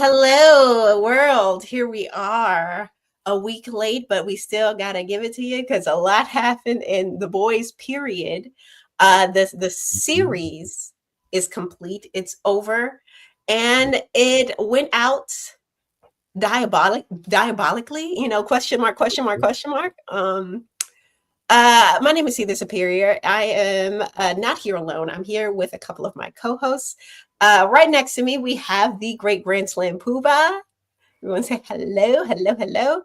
Hello, world. Here we are, a week late, but we still gotta give it to you because a lot happened in the boys. Period. The series is complete. It's over, and it went out diabolically. Question mark, question mark, question mark. My name is Either Superior. I am not here alone. I'm here with a couple of my co-hosts. Right next to me, we have the great Grand Slam Poobah. Everyone say hello, hello, hello.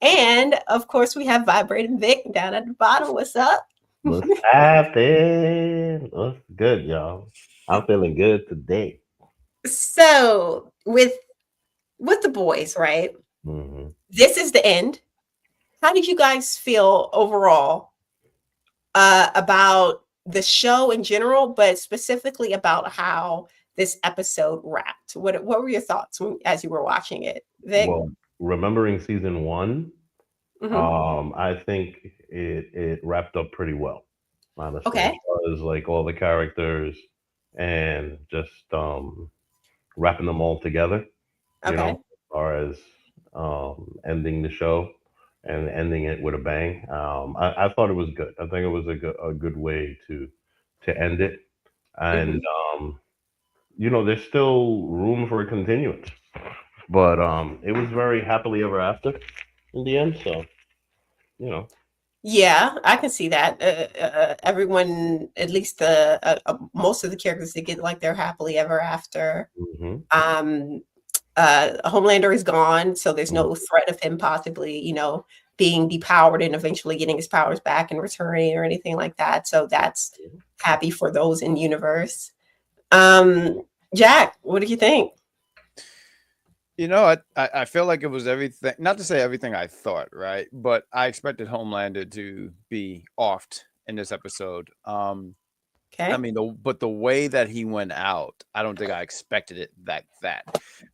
And of course, we have Vibrating Vic down at the bottom. What's up? What's happening? What's good, y'all? I'm feeling good today. So with the boys, right? hmm This is the end. How did you guys feel overall about the show in general, but specifically about how this episode wrapped? What were your thoughts as you were watching it, Vic? Well, remembering season one, Hmm. I think it wrapped up pretty well, honestly, as Okay. far as like all the characters and just wrapping them all together. Okay. As far as ending the show and ending it with a bang. I thought it was good. I think it was a good way to end it. And Hmm. there's still room for a continuance. But it was very happily ever after in the end. So you know, Yeah, I can see that. Everyone, at least most of the characters, they get like their happily ever after. hmm Um, Homelander is gone, so there's no threat of him possibly, being depowered and eventually getting his powers back and returning or anything like that. So that's happy for those in universe. Um, Jack, what did you think? I feel like it was everything, not to say everything I thought, right? But I expected Homelander to be offed in this episode. I Okay. mean, but the way that he went out, I don't think I expected it that.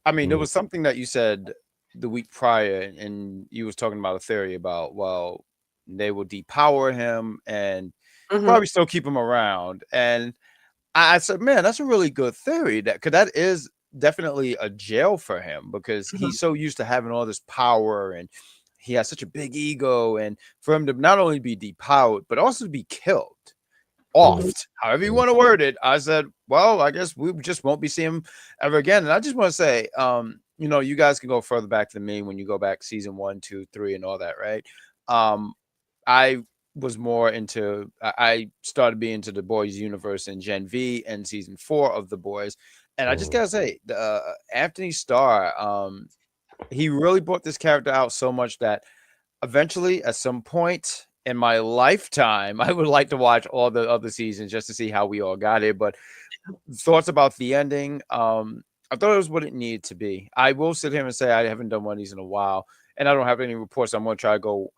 I mean, there was something that you said the week prior, and you was talking about a theory about, well, they will depower him and Hmm. probably still keep him around. And I said, man, that's a really good theory. Because that is definitely a jail for him because Hmm. he's so used to having all this power and he has such a big ego. And for him to not only be depowered, but also to be killed, Hmm. offed, however you want to word it, I said, well, I guess we just won't be seeing him ever again. And I just want to say, you guys can go further back than me when you go back season 1, 2, 3, and all that, right? Um, I was more into I started being into the boys universe in Gen V and season 4 of the boys. And I just hmm gotta say, Anthony Starr, he really brought this character out so much that eventually at some point in my lifetime, I would like to watch all the other seasons just to see how we all got here. But thoughts about the ending, I thought it was what it needed to be. I will sit here and say I haven't done one of these in a while, and I don't have any reports. I'm going to try to go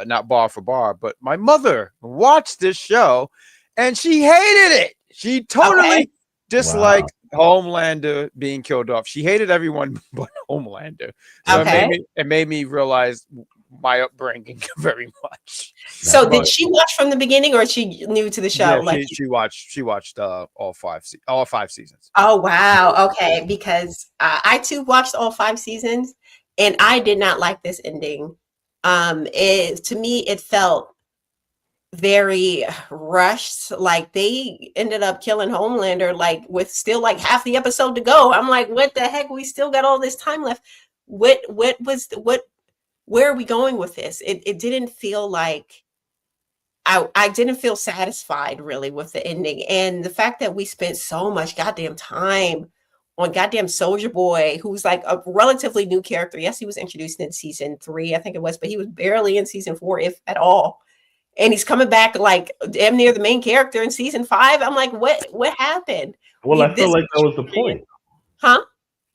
not bar for bar, but my mother watched this show and she hated it. She Okay. totally Wow. disliked Homelander being killed off. She hated everyone but Homelander. So Okay. it made me realize my upbringing very much. So That's did But she watch from the beginning or is she new to the yeah, show? Like, she watched all 5 seasons. oh wow, okay. Because I too watched all 5 seasons, and I did not like this ending. It to me it felt very rushed. Like they ended up killing Homelander, like with still like half the episode to go. I'm like, what the heck? We still got all this time left. What was what? Where are we going with this? It didn't feel like I didn't feel satisfied really with the ending. And the fact that we spent so much goddamn time on goddamn Soldier Boy, who's like a relatively new character. Yes, he was introduced in season 3, I think it was, but he was barely in season 4, if at all. And he's coming back like damn near the main character in season 5. I'm like, what happened? Well, I feel This like that was the point. huh?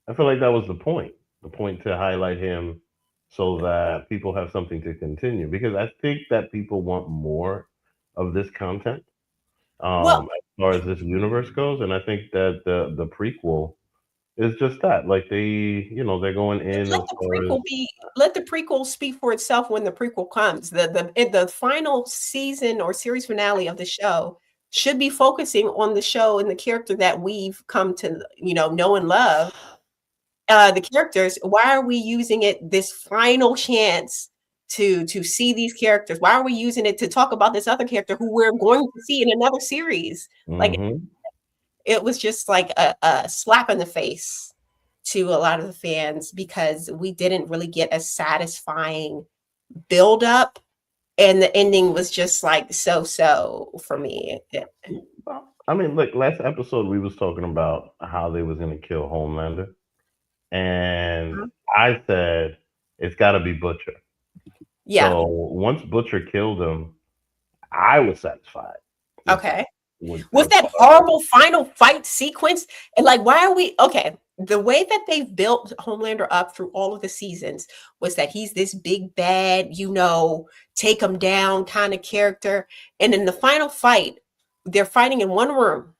I feel like that was the point. The point to highlight him so that people have something to continue. Because I think that people want more of this content Well, as far as this universe goes, and I think that the prequel It's just that, like they're going in Let as the far as prequel be. Let the prequel speak for itself when the prequel comes. The final season or series finale of the show should be focusing on the show and the character that we've come to know and love. The characters. Why are we using it this final chance to see these characters? Why are we using it to talk about this other character who we're going to see in another series? Like hmm it was just like a slap in the face to a lot of the fans because we didn't really get a satisfying build up and the ending was just like so for me. Well, I mean, look, last episode we was talking about how they was gonna kill Homelander, and I said it's got to be Butcher. Yeah. So once Butcher killed him, I was satisfied with Okay. With as that far as horrible final fight sequence, and like, why are we okay? The way that they've built Homelander up through all of the seasons was that he's this big bad, take him down kind of character. And in the final fight, they're fighting in one room.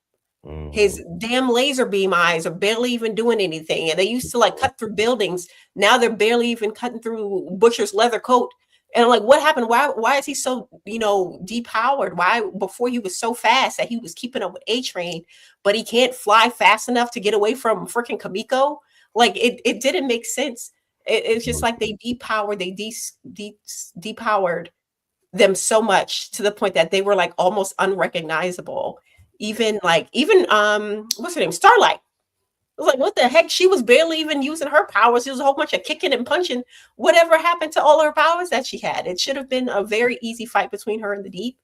Mhm. His damn laser beam eyes are barely even doing anything. And they used to like cut through buildings. Now they're barely even cutting through Butcher's leather coat. And I'm like, what happened? Why is he so, depowered? Why before he was so fast that he was keeping up with A Train, but he can't fly fast enough to get away from freaking Kimiko? Like it didn't make sense. It's just like they depowered, depowered them so much to the point that they were like almost unrecognizable. Even what's her name? Starlight. I was like, what the heck? She was barely even using her powers. It was a whole bunch of kicking and punching. Whatever happened to all her powers that she had? It should have been a very easy fight between her and the Deep.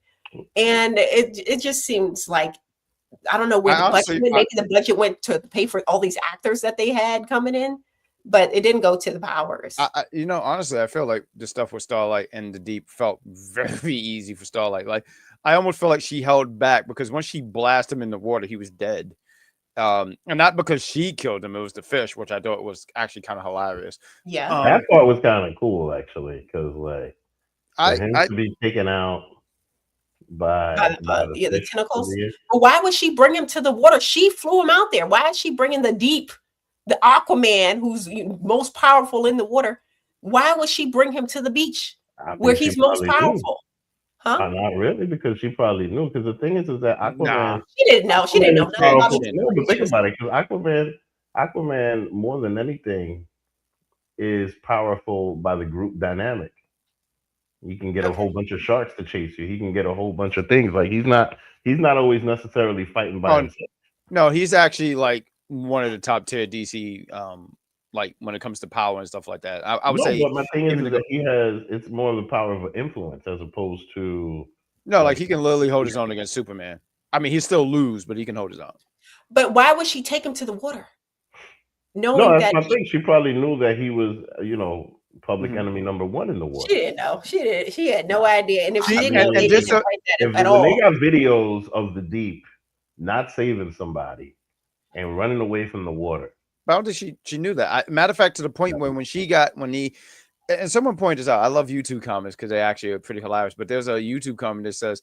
And it just seems like I don't know where I the budget honestly, went. Maybe the budget went to pay for all these actors that they had coming in, but it didn't go to the powers. honestly, I feel like the stuff with Starlight and the Deep felt very easy for Starlight. Like, I almost feel like she held back because once she blasted him in the water, he was dead. And not because she killed him; it was the fish, which I thought was actually kind of hilarious. Yeah. that Um, part was kind of cool actually, because like for I, him I, to be taken out by the Yeah, the fish in tentacles. the air. But why would she bring him to the water? She flew him out there. Why is she bringing the Deep, the Aquaman, who's most powerful in the water? Why would she bring him to the beach I where think she he's most probably knew. powerful? Huh? Not really, because she probably knew. Because the thing is that nah, She didn't know. She didn't Aquaman know is nothing she, about she powerful. these didn't No, know. but think creatures. about it, because Aquaman, more than anything, is powerful by the group dynamic. He can get a Okay. whole bunch of sharks to chase you. He can get a whole bunch of things. Like he's not always necessarily fighting by Oh himself. no, he's actually like one of the top tier DC. Like when it comes to power and stuff like that. I would No, say but my thing even is to go. that it's more of the power of influence as opposed to No, like like he can literally hold his own against Superman. I mean, he still lose, but he can hold his own. But why would she take him to the water, no, knowing that's that my thing. She probably knew that he was, public Mhm. enemy number one in the she water. didn't know? She did. She had no idea. And if she I She did know, and they mean, just didn't so write that if at when they all. got videos of the Deep not saving somebody and running away from the water, how did she knew that? Matter of fact, to the point where when he and someone pointed this out. I love YouTube comments because they actually are pretty hilarious. But there's a YouTube comment that says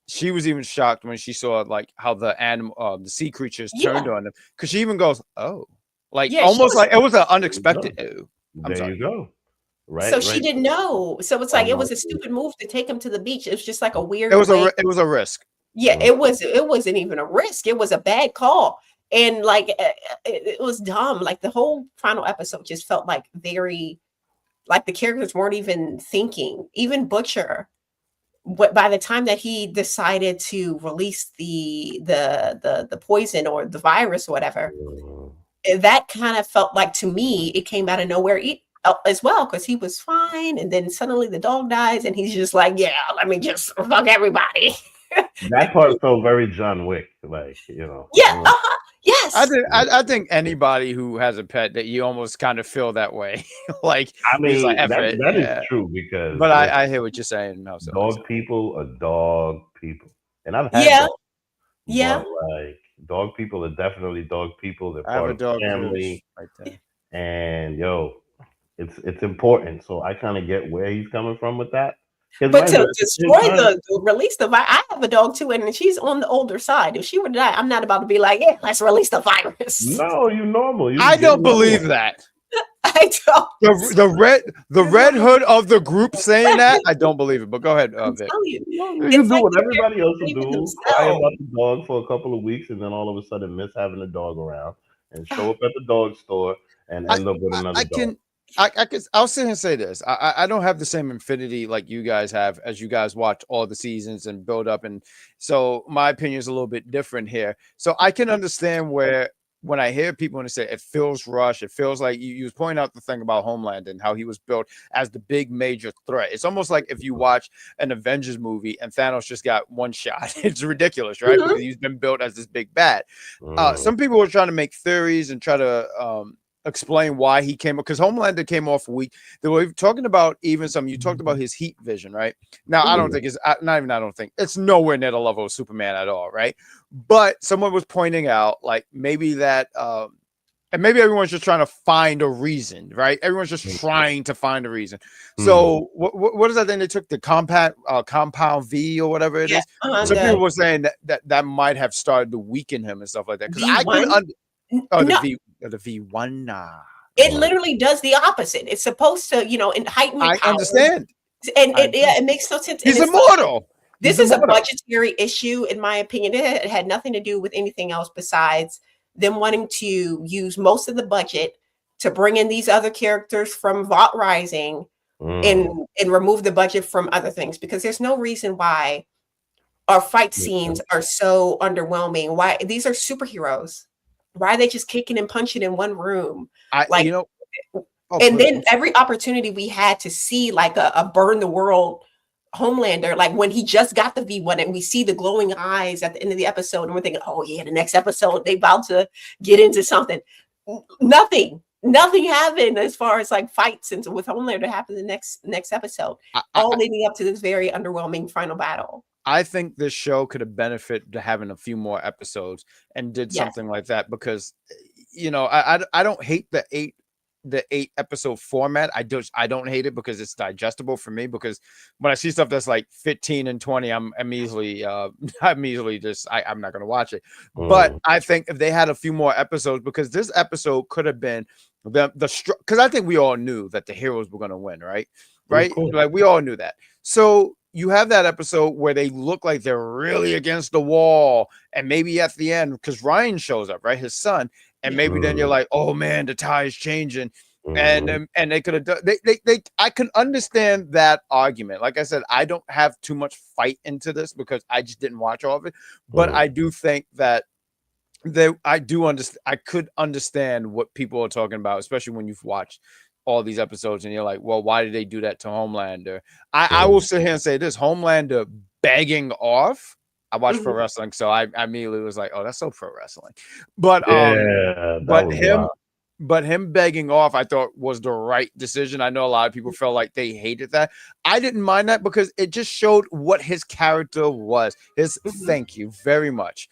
she was even shocked when she saw like how the sea creatures turned Yeah. on them because she even goes, "Oh," like Yeah. She almost was like it was an there you go. unexpected. Oh, I'm There sorry. you go. so Right, she right. didn't know. So it's like I'm it not. was a stupid move to take him to the beach. It was just like a It weird was way. it was a risk. Yeah, it wasn't even a risk. It was a bad call. And like it was dumb. Like the whole final episode just felt like very like the characters weren't even thinking. Even Butcher, but by the time that he decided to release the poison or the virus or whatever, Mhm. that kind of felt like to me it came out of nowhere as well because he was fine and then suddenly the dog dies and he's just like, yeah, let me just fuck everybody. That part felt very John Wick, like Yeah, I'm like, yes. I think anybody who has a pet that you almost kind of feel that way, like I you're just like mean F that it, that is yeah. true because But listen, I hear what you're saying. No, so dog people are dog people, and I've had Yeah, dogs, yeah. but like dog people are definitely dog people. They're I have part a of the dog family, cruise right there. and it's important. So I kind of get where he's coming from with that. His But wife to at the same destroy time. to release the virus, I have a dog too, and she's on the older side. If she were to die, I'm not about to be like, yeah, let's release the virus. No, you normal. You I get don't another believe one. that. I don't. The red hood of the group saying that, I don't believe it. But go ahead, I'm Vic. telling you, No, you it's do like what the everybody else will characters blaming do. Cry themselves. about the dog for a couple of weeks, and then all of a sudden miss having a dog around, and show up at the dog store and I, end up with another I dog. can I'll sit here and say this. I don't have the same infinity like you guys have as you guys watch all the seasons and build up, and so my opinion is a little bit different here. So I can understand where when I hear people and they say it feels rushed, it feels like you was pointing out the thing about Homeland and how he was built as the big major threat. It's almost like if you watch an Avengers movie and Thanos just got one shot. It's ridiculous, right? Mhm. Because he's been built as this big bad. Mm. Some people were trying to make theories and try to explain why he came up because Homelander came off weak. They were talking about even some. You talked about his heat vision, right? Now I don't think it's not even. I don't think it's nowhere near the level of Superman at all, right? But someone was pointing out like maybe that. And maybe everyone's just trying to find a reason, right? Everyone's just trying to find a reason. So what is that thing they took the compound V or whatever it Yeah, is? Some the people were saying that might have started to weaken him and stuff like that. Because I V1. could No, the V1. it literally does the opposite. It's supposed to, heighten your I powers, understand. and it makes no sense. And He's it's immortal. this He's is a immortal. budgetary issue, in my opinion. It had nothing to do with anything else besides them wanting to use most of the budget to bring in these other characters from Vought Rising and remove the budget from other things, because there's no reason why our fight scenes are so underwhelming. Why these are superheroes? Why are they just kicking and punching in one room? Like, and then every opportunity we had to see like a burn the world Homelander, like when he just got the V1 and we see the glowing eyes at the end of the episode, and we're thinking, oh yeah, the next episode they about to get into something. Nothing happened as far as like fights and with Homelander happened the next episode, all leading up to this very underwhelming final battle. I think this show could have benefited to having a few more episodes and did something like that because, I don't hate the eight episode format. I don't hate it because it's digestible for me, because when I see stuff that's like 15 and 20, I'm easily just I'm not going to watch it. But I think if they had a few more episodes, because this episode could have been because I think we all knew that the heroes were going to win, right? Like we all knew that. So you have that episode where they look like they're really against the wall, and maybe at the end, because Ryan shows up, right, his son, and maybe then you're like, oh man, the tide is changing, and they could have done. I can understand that argument. Like I said, I don't have too much fight into this because I just didn't watch all of it, but I do think that I could understand what people are talking about, especially when you've watched all these episodes and you're like, well, why did they do that to Homelander? I will sit here and say this: Homelander begging off. I watch pro wrestling, so I immediately was like, oh, that's so pro wrestling. But him begging off, I thought was the right decision. I know a lot of people felt like they hated that. I didn't mind that because it just showed what his character was. Thank you very much.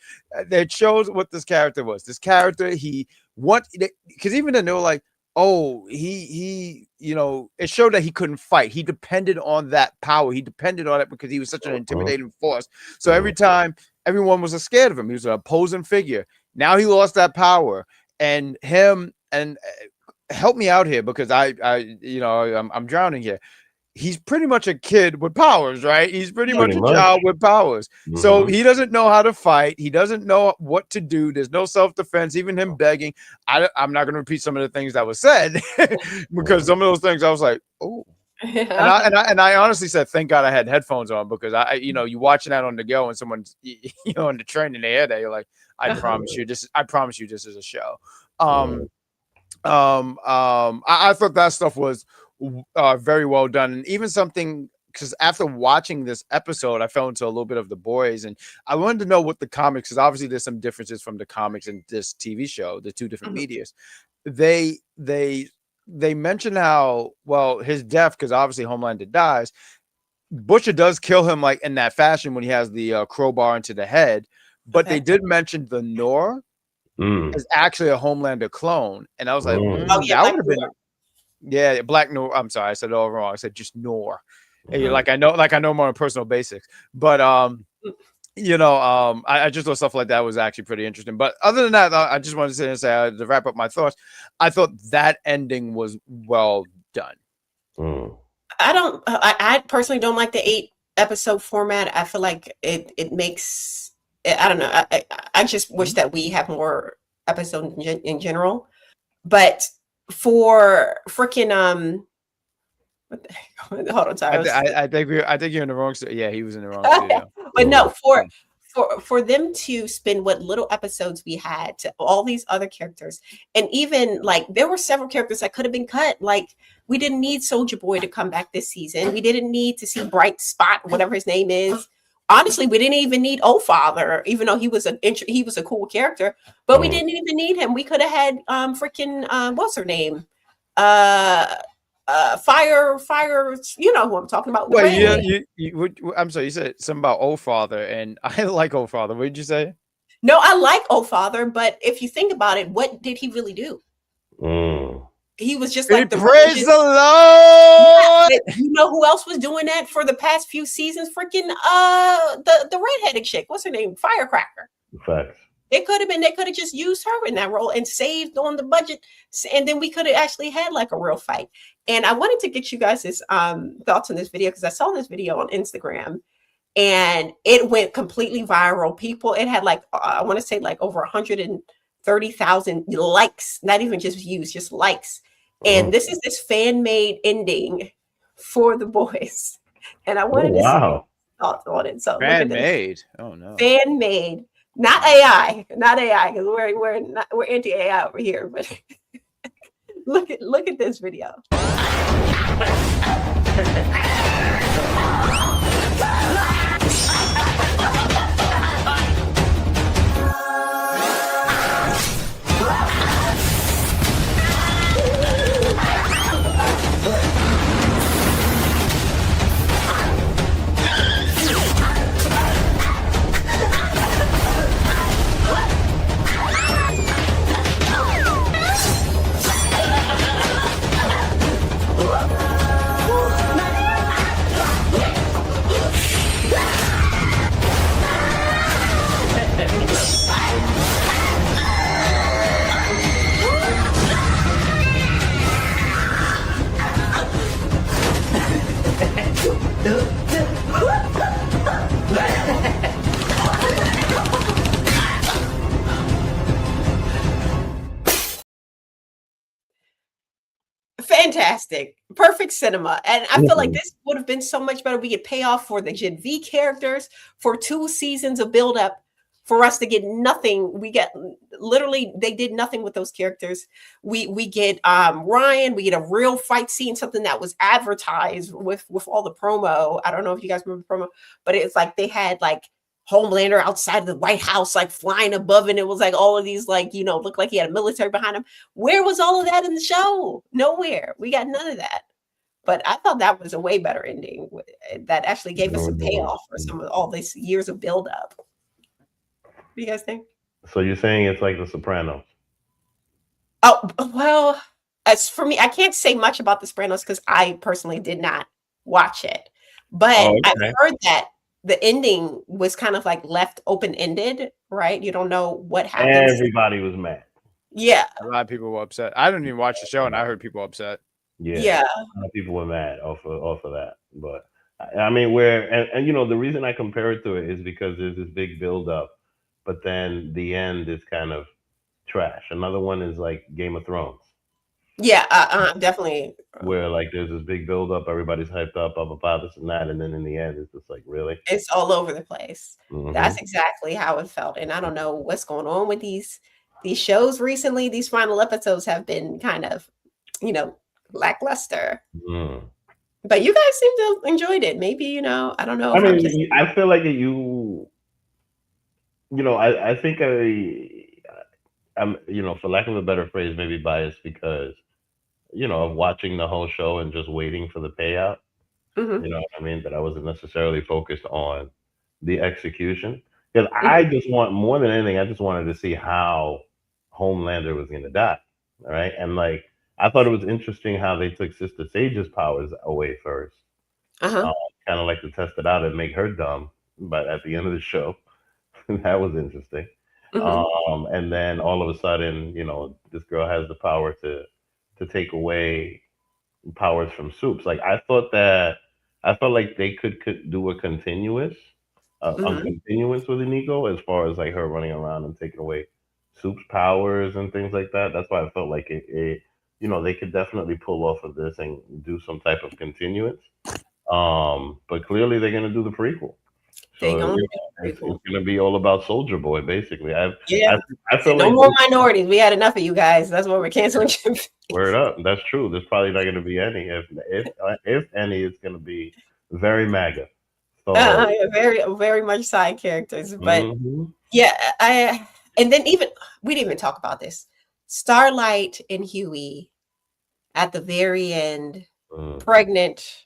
It shows what this character was. This character, because even then they were like, oh, he it showed that he couldn't fight. He depended on that power. He depended on it because he was such an intimidating force. So every time everyone was scared of him, he was an opposing figure. Now he lost that power, and help me out here because I'm drowning here. He's pretty much a kid with powers, right? He's pretty much a child with powers. So he doesn't know how to fight. He doesn't know what to do. There's no self-defense, even him begging. I'm not going to repeat some of the things that was said because some of those things I was like, oh. And I honestly said, thank God I had headphones on, because you watching that on the go and someone's on the train and they hear that, you're like, I promise you this is a show. I thought that stuff was very well done, and even something, because after watching this episode, I fell into a little bit of The Boys, and I wanted to know what the comics, because obviously there's some differences from the comics and this TV show, the two different medias. They mentioned how, well, his death, because obviously Homelander dies, Butcher does kill him like in that fashion when he has the crowbar into the head, but they did mention the Nor is actually a Homelander clone, and I was like, that would have been. Yeah, Black Noir. I'm sorry, I said it all wrong. I said just Nor. Hey, like I know him on a personal basis. But I just thought stuff like that was actually pretty interesting. But other than that, I just wanted to say to wrap up my thoughts, I thought that ending was well done. I personally don't like the 8-episode format. I feel like it makes, I don't know. I just wish that we have more episodes in general. But for freaking hold on, sorry. I think you're in the wrong. Yeah, he was in the wrong studio. But no, for them to spend what little episodes we had to all these other characters, and even like there were several characters that could have been cut. Like we didn't need Soldier Boy to come back this season. We didn't need to see Bright Spot, whatever his name is. Honestly, we didn't even need Old Father, even though he was a cool character. But we didn't even need him. We could have had freaking what's her name? Fire, you know who I'm talking about. Well, I'm sorry, you said something about Old Father, and I like Old Father. What did you say? No, I like Old Father, but if you think about it, what did he really do? He was just like praise the Lord. Yeah, you know who else was doing that for the past few seasons? Freaking the redheaded chick. What's her name? Firecracker. Facts. They could have just used her in that role and saved on the budget, and then we could have actually had like a real fight. And I wanted to get you guys' thoughts on this video because I saw this video on Instagram and it went completely viral. It had like I want to say like over 130,000 likes, not even just views, just likes. And this is this fan-made ending for the boys. And I wanted to see thoughts on it. So fan-made. Oh no. Fan-made. Not AI, because we're anti-AI over here. But look at this video. Fantastic. Perfect cinema. And I feel like this would have been so much better. We could pay off for the Gen V characters for 2 seasons of buildup for us to get nothing. We get literally, they did nothing with those characters. We get Ryan, we get a real fight scene, something that was advertised with all the promo. I don't know if you guys remember the promo, but it's like they had like Homelander outside of the White House, like flying above, and it was like all of these, like, you know, looked like he had a military behind him. Where was all of that in the show? Nowhere. We got none of that. But I thought that was a way better ending that actually gave us a payoff for some of all these years of buildup. What do you guys think? So you're saying it's like The Sopranos? Oh, well, as for me, I can't say much about The Sopranos because I personally did not watch it. But I've heard that the ending was kind of like left open-ended, right? You don't know what happens. Everybody was mad. Yeah. A lot of people were upset. I didn't even watch the show, and I heard people upset. Yeah. A lot of people were mad off of that. But I mean, and you know, the reason I compare it to it is because there's this big build-up, but then the end is kind of trash. Another one is like Game of Thrones. Yeah, definitely. Where like there's this big build up, everybody's hyped up, this and that, and then in the end, it's just like, really? It's all over the place. That's exactly how it felt, and I don't know what's going on with these shows recently. These final episodes have been kind of, you know, lackluster. But you guys seem to have enjoyed it. Maybe, you know, I don't know. I mean, I feel like you know, I think I'm, you know, for lack of a better phrase, maybe biased because, you know, of watching the whole show and just waiting for the payout. You know what I mean? That I wasn't necessarily focused on the execution. Because I just want, more than anything, I just wanted to see how Homelander was going to die. All right. And like, I thought it was interesting how they took Sister Sage's powers away first. Uh-huh. Kind of like to test it out and make her dumb. But at the end of the show, that was interesting. Hmm. And then all of a sudden, this girl has the power to take away powers from Soups. Like I felt like they could do a Hmm. continuance with Nico as far as like her running around and taking away Soup's powers and things like that. That's why I felt like they could definitely pull off of this and do some type of continuance. But clearly they're gonna do the prequel. They So gonna do it's prequel. gonna be all about Soldier Boy, basically. Yeah. I feel No like more minorities. We had enough of you guys. That's why we're canceling Jim. word up. That's true. There's probably not going to be any. If any, it's going to be very MAGA. So, Yeah, very very much side characters, but mhm, yeah, I and then even we didn't even talk about this. Starlight and Hughie at the very end, mm, pregnant,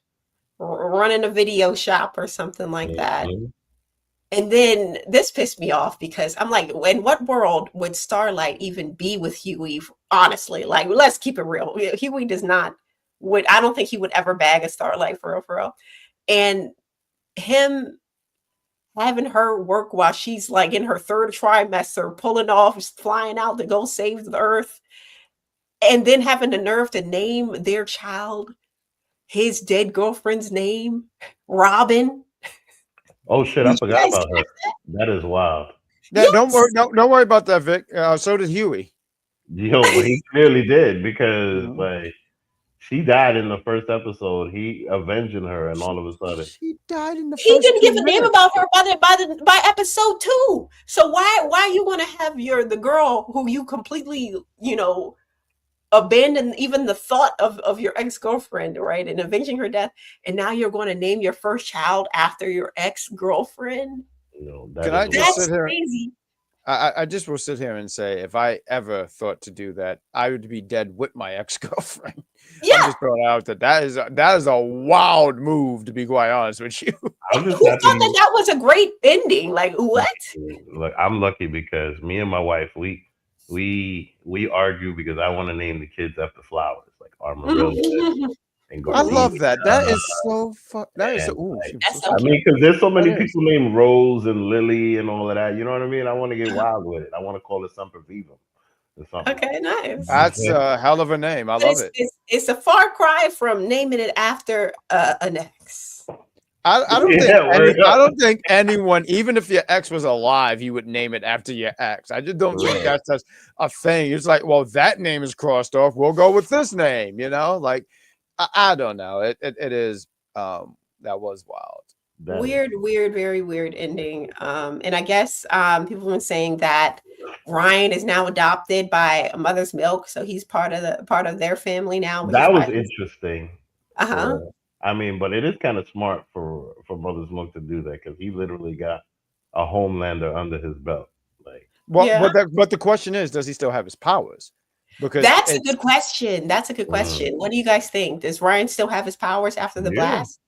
running a video shop or something like that. mhm. And then this pissed me off because I'm like, in what world would Starlight even be with Hughie? Honestly, like, let's keep it real. Hughie does not would. I don't think he would ever bag a Starlight for real, for real. And him having her work while she's like in her third trimester, pulling off, flying out to go save the earth, and then having the nerve to name their child his dead girlfriend's name, Robin. Oh shit! I Did you forgot guys about her. catch that? That is wild. You Don't worry about that, Vic. So did Huey. Yo, well, he clearly did because Mhm. like she died in the first episode. He avenging her, and all of a sudden, She died in the he first didn't two give a damn minutes. about her by episode two. So why you want to have the girl who you completely abandon even the thought of your ex girlfriend, right, and avenging her death, and now you're going to name your first child after your ex girlfriend? that Can is I just wild. That's sit here? crazy. I just will sit here and say, if I ever thought to do that, I would be dead with my ex girlfriend. I'm Yeah, just throwing it out that that is a wild move, to be quite honest with you. I'm who just thought that happy. that was a great ending? Like what? Look, I'm lucky because me and my wife, we argue because I want to name the kids after flowers, like Armadillo and I Gardenia. love that. That is so fun. That is so. And Ooh, like, I'm so That's so I sorry. cute. mean, because there's so That many is. people named Rose and Lily and all of that. You know what I mean? I want to get wild with it. I want to call it something Viva or something. Okay, nice. That's a hell of a name. I But love it's it. it's it's a far cry from naming it after an ex. I don't think Yeah, word I up. don't think anyone, even if your ex was alive, you would name it after your ex. I just don't think Right. that's a thing. It's like, well, that name is crossed off. We'll go with this name. Like I don't know. It is that was wild. That is. Weird, weird, very weird ending. And I guess people have been saying that Ryan is now adopted by a Mother's Milk, so he's part of their family now, which is That was why. interesting. Uh-huh. For I mean, but it is kind of smart for Mother's Milk to do that because he literally got a Homelander under his belt. Like, Yeah. But the question is, does he still have his powers? Because That's a it's good question. That's a good mm, question. What do you guys think? Does Ryan still have his powers after the yeah. blast?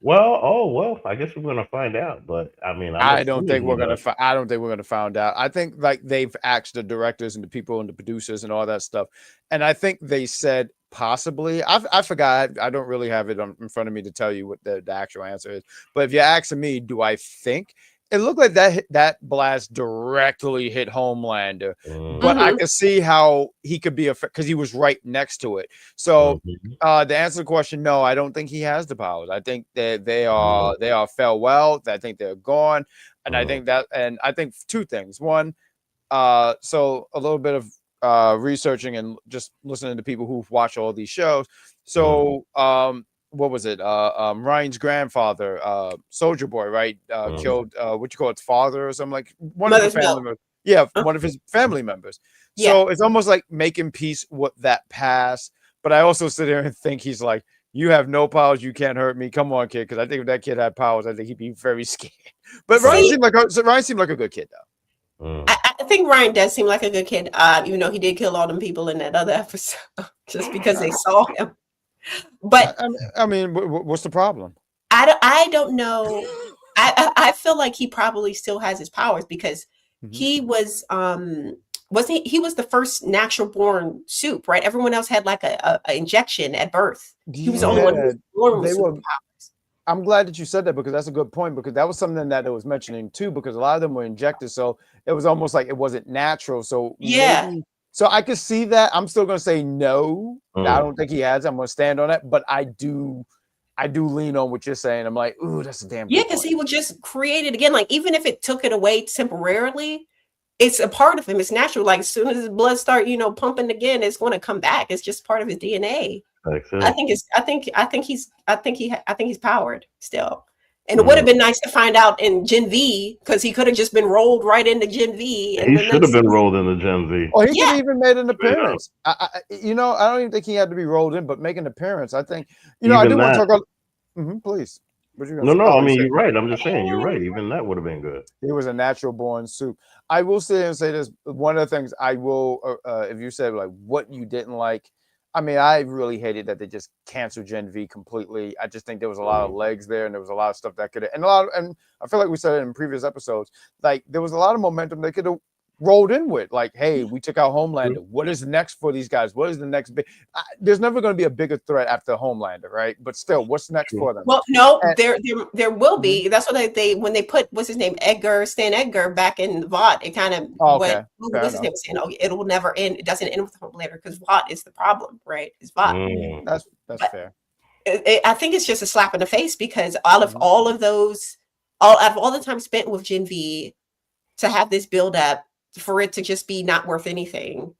Well. I guess we're gonna find out. But I mean, I'm I don't think assuming he we're gonna. does. I don't think we're gonna find out. I think like they've asked the directors and the people and the producers and all that stuff, and I think they said possibly. I forgot. I don't really have it in front of me to tell you what the actual answer is. But if you're asking me, do I think it looked like that blast directly hit Homelander? But Mm, I Hmm. could see how he could be because he was right next to it. So mhm, to answer the question, no, I don't think he has the powers. I think that mm, they are farewell. I think they're gone, and mm, I think two things. One, so a little bit of researching and just listening to people who've watched all these shows. mm, So what was it? Ryan's grandfather, Soldier Boy, right? mm, Killed what you call it, father or something, like one of the Mother's family Milk. members. Yeah, Uh, one of his family members. yeah. So it's almost like making peace with that past. But I also sit there and think he's like, you have no powers, you can't hurt me. Come on, kid. Because I think if that kid had powers, I think he'd be very scared. But See, Ryan seemed like a good kid, though. mm. I think Ryan does seem like a good kid, even though he did kill all them people in that other episode just because they saw him. But I mean, what's the problem? I don't know. I feel like he probably still has his powers because Mhm. he was he was the first natural born soup, right? Everyone else had like a injection at birth. He was the only one who Yeah, was born with they were superpowers. I'm glad that you said that because that's a good point, because that was something that it was mentioning too, because a lot of them were injected. So it was almost like it wasn't natural. So Yeah. maybe, so I could see that. I'm still going to say no. I don't think he has. I'm going to stand on that. But I do lean on what you're saying. I'm like, ooh, that's a damn good Yeah, because he would just create it again. Like, even if it took it away temporarily, it's a part of him. It's natural. Like, as soon as his blood start, pumping again, it's going to come back. It's just part of his DNA. I think he's powered still. And it would have been nice to find out in Gen V, because he could have just been rolled right into Gen V. He should have been rolled into Gen V. Or he could have even made an appearance. I don't even think he had to be rolled in, but make an appearance. I think, I do want to talk about. Please. No. I mean, you're right. I'm just saying, you're right. Even that would have been good. He was a natural born Supe. I will say this. One of the things I will, if you said like what you didn't like, I mean, I really hated that they just canceled Gen V completely. I just think there was a lot of legs there, and there was a lot of stuff that could have, and I feel like we said it in previous episodes, like there was a lot of momentum they could have rolled in with. Like, hey, we took out Homelander. What is next for these guys? What is the next big? There's never going to be a bigger threat after Homelander, right? But still, what's next for them? Well, no, there will be. That's what they when they put what's his name, Stan Edgar back in Vought. It kind of went. What's his name saying? Oh, it will never end. It doesn't end with Homelander because Vought is the problem, right? It's Vought. That's fair. I think it's just a slap in the face, because all of all the time spent with Gen V to have this build up, for it to just be not worth anything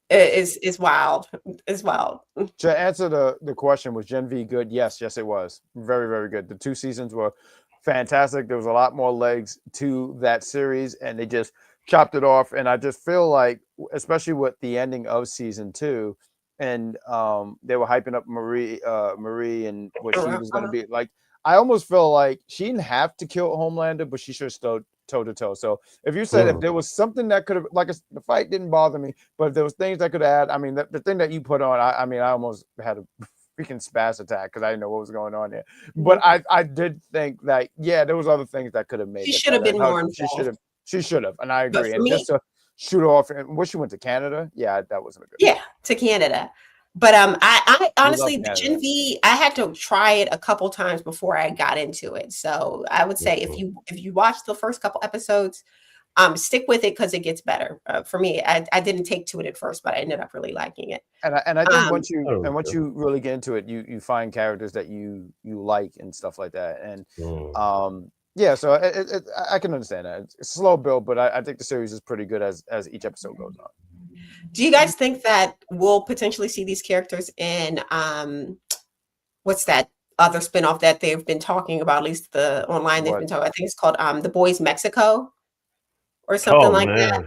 is wild. It's wild. To answer the question, was Gen V good? Yes, it was. Very, very good. The 2 seasons were fantastic. There was a lot more legs to that series, and they just chopped it off. And I just feel like, especially with the ending of season 2, and they were hyping up Marie and what she was going to be like. I almost feel like she didn't have to kill Homelander, but she should have stood toe to toe. So if you said if there was something that could have, like, the fight didn't bother me, but if there was things that could add, I mean, the thing that you put on, I mean, I almost had a freaking spaz attack because I didn't know what was going on there. But I did think that, yeah, there was other things that could have made. She should have been more involved. She should have, and I agree. And just to shoot off, and when she went to Canada, yeah, that wasn't a good. Yeah, to Canada. But I honestly, Gen V, I had to try it a couple times before I got into it. So I would say if you watch the first couple episodes, stick with it because it gets better. For me, I didn't take to it at first, but I ended up really liking it. And I think once you really get into it, you find characters that you like and stuff like that. And yeah, so I can understand that. It's a slow build, but I think the series is pretty good as each episode goes on. Do you guys think that we'll potentially see these characters in what's that other spinoff that they've been talking about? At least the online they've been talking. I think it's called The Boys Mexico or something like that.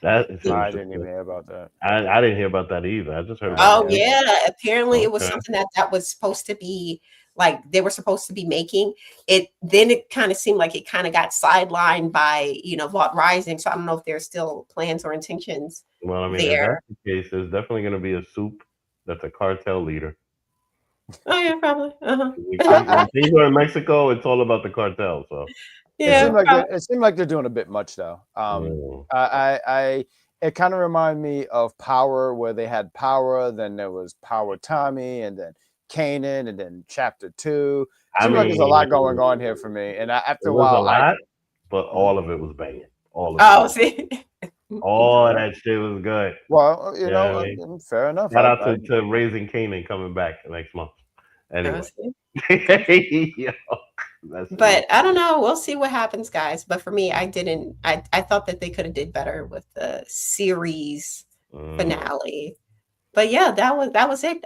I didn't even hear about that. I didn't hear about that either. I just heard about that. Yeah, apparently it was something that was supposed to be, like, they were supposed to be making it. Then it kind of seemed like it kind of got sidelined by Vought Rising. So I don't know if there's still plans or intentions. Well, I mean, if that's the case, there's definitely going to be a Supe that's a cartel leader. Oh yeah, probably. When things are in Mexico, it's all about the cartel. So yeah, it seemed like they're doing a bit much though. It kind of reminded me of Power, where they had Power, then there was Power Tommy, and then Kanan, and then Chapter 2. Seems like there's a lot going on here for me, and after a while, but all of it was banging. All of it. See. All that shit was good. Well, fair enough. Shout out to Raising Kanan coming back next month. Anyway. But I don't know. We'll see what happens, guys. But for me, I thought that they could have did better with the series finale. But yeah, that was it.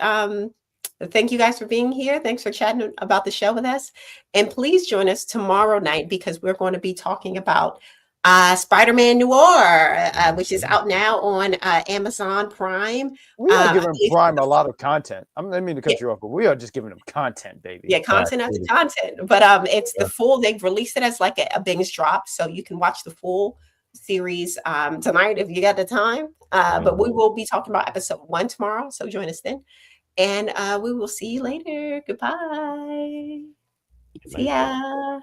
Thank you guys for being here. Thanks for chatting about the show with us. And please join us tomorrow night, because we're going to be talking about Spider-Man Noir, which is out now on Amazon Prime. We are giving Prime a lot of content. I didn't mean to cut you off, but we are just giving them content, baby. Yeah, content after content. But it's the full. They've released it as like a binge drop, so you can watch the full series tonight if you got the time. But we will be talking about episode 1 tomorrow, so join us then. And we will see you later. Goodbye. See ya.